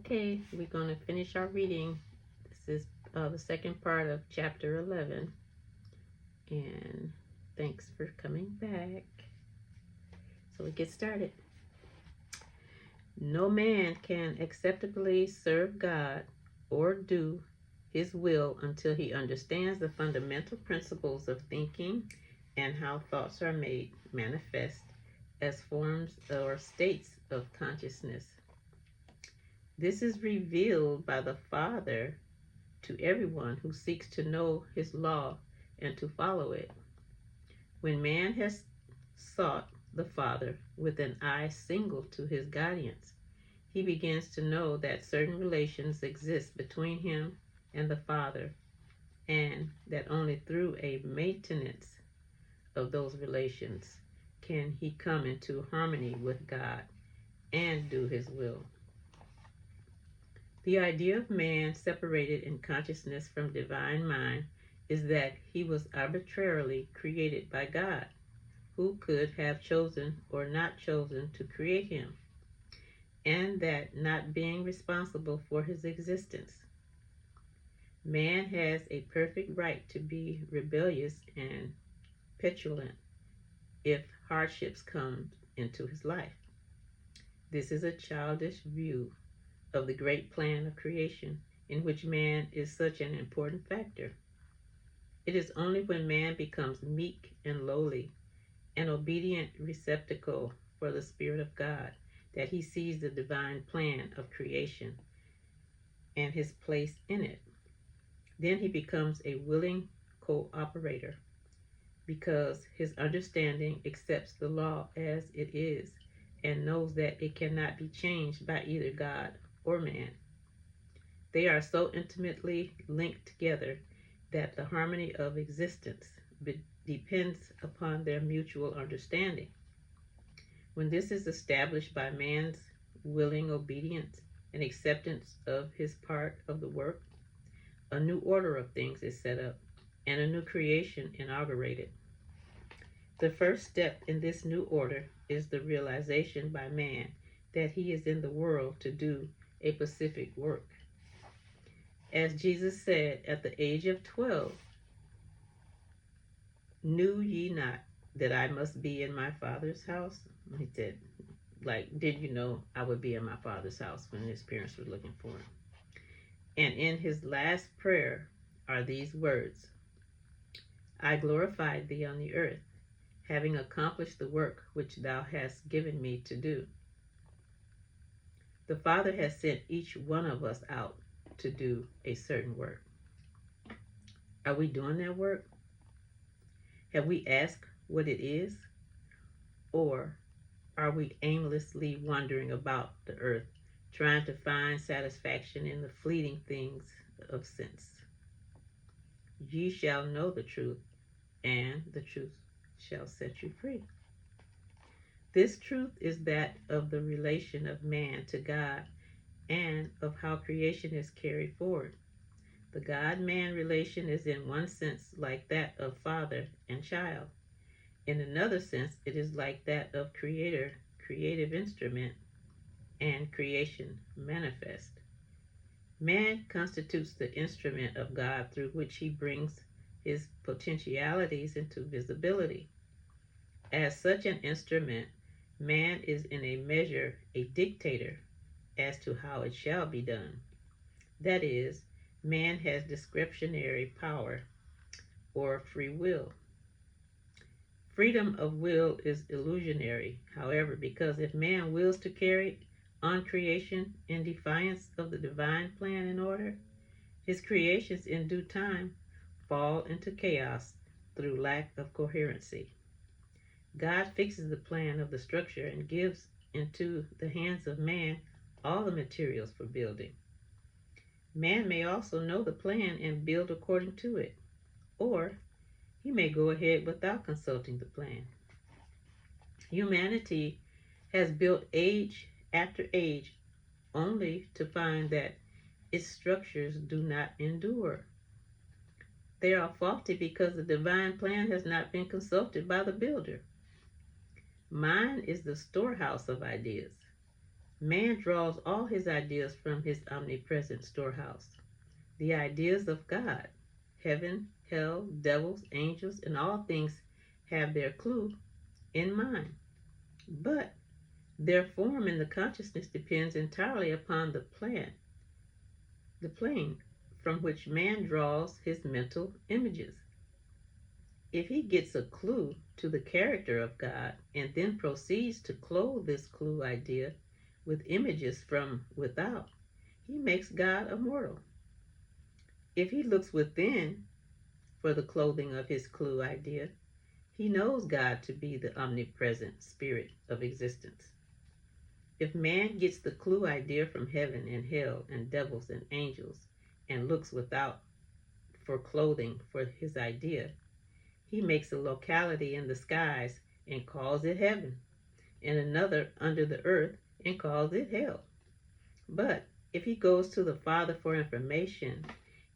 Okay, we're going to finish our reading. This is the second part of chapter 11. And thanks for coming back. So we get started. No man can acceptably serve God or do his will until he understands the fundamental principles of thinking and how thoughts are made manifest as forms or states of consciousness. This is revealed by the Father to everyone who seeks to know his law and to follow it. When man has sought the Father with an eye single to his guidance, he begins to know that certain relations exist between him and the Father, and that only through a maintenance of those relations can he come into harmony with God and do his will. The idea of man separated in consciousness from divine mind is that he was arbitrarily created by God, who could have chosen or not chosen to create him, and that not being responsible for his existence. Man has a perfect right to be rebellious and petulant if hardships come into his life. This is a childish view of the great plan of creation in which man is such an important factor. It is only when man becomes meek and lowly, an obedient receptacle for the Spirit of God, that he sees the divine plan of creation and his place in it. Then he becomes a willing cooperator because his understanding accepts the law as it is and knows that it cannot be changed by either God or man. They are so intimately linked together that the harmony of existence depends upon their mutual understanding. When this is established by man's willing obedience and acceptance of his part of the work, a new order of things is set up and a new creation inaugurated. The first step in this new order is the realization by man that he is in the world to do a specific work. As Jesus said at the age of 12, "Knew ye not that I must be in my Father's house?" He said, did you know I would be in my Father's house when his parents were looking for him? And in his last prayer are these words: "I glorified thee on the earth, having accomplished the work which thou hast given me to do." The Father has sent each one of us out to do a certain work. Are we doing that work? Have we asked what it is? Or are we aimlessly wandering about the earth, trying to find satisfaction in the fleeting things of sense? Ye shall know the truth, and the truth shall set you free. This truth is that of the relation of man to God and of how creation is carried forward. The God-man relation is in one sense like that of father and child. In another sense, it is like that of creator, creative instrument, and creation manifest. Man constitutes the instrument of God through which he brings his potentialities into visibility. As such an instrument, man is in a measure a dictator as to how it shall be done. That is, man has discretionary power or free will. Freedom of will is illusionary, however, because if man wills to carry on creation in defiance of the divine plan and order, his creations in due time fall into chaos through lack of coherency. God fixes the plan of the structure and gives into the hands of man all the materials for building. Man may also know the plan and build according to it, or he may go ahead without consulting the plan. Humanity has built age after age only to find that its structures do not endure. They are faulty because the divine plan has not been consulted by the builder. Mind is the storehouse of ideas. Man draws all his ideas from his omnipresent storehouse. The ideas of God, heaven, hell, devils, angels, and all things have their clue in mind. But their form in the consciousness depends entirely upon the plane from which man draws his mental images. If he gets a clue to the character of God and then proceeds to clothe this clue idea with images from without, he makes God immortal. If he looks within for the clothing of his clue idea, he knows God to be the omnipresent spirit of existence. If man gets the clue idea from heaven and hell and devils and angels and looks without for clothing for his idea, he makes a locality in the skies and calls it heaven, and another under the earth and calls it hell. But if he goes to the Father for information,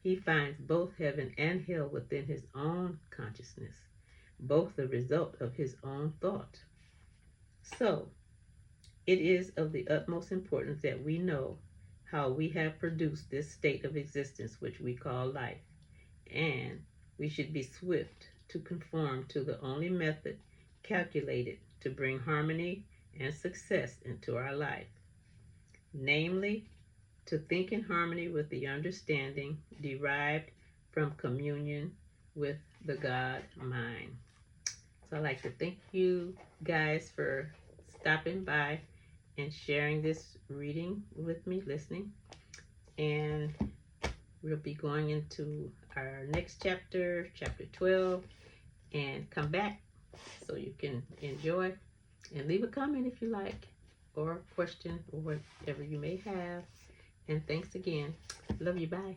he finds both heaven and hell within his own consciousness, both the result of his own thought. So, it is of the utmost importance that we know how we have produced this state of existence which we call life, and we should be swift to conform to the only method calculated to bring harmony and success into our life, namely, to think in harmony with the understanding derived from communion with the God mind. So I'd like to thank you guys for stopping by and sharing this reading with me, listening. And we'll be going into our next chapter, chapter 12, and come back so you can enjoy and leave a comment if you like, or a question, or whatever you may have. And thanks again. Love you. Bye.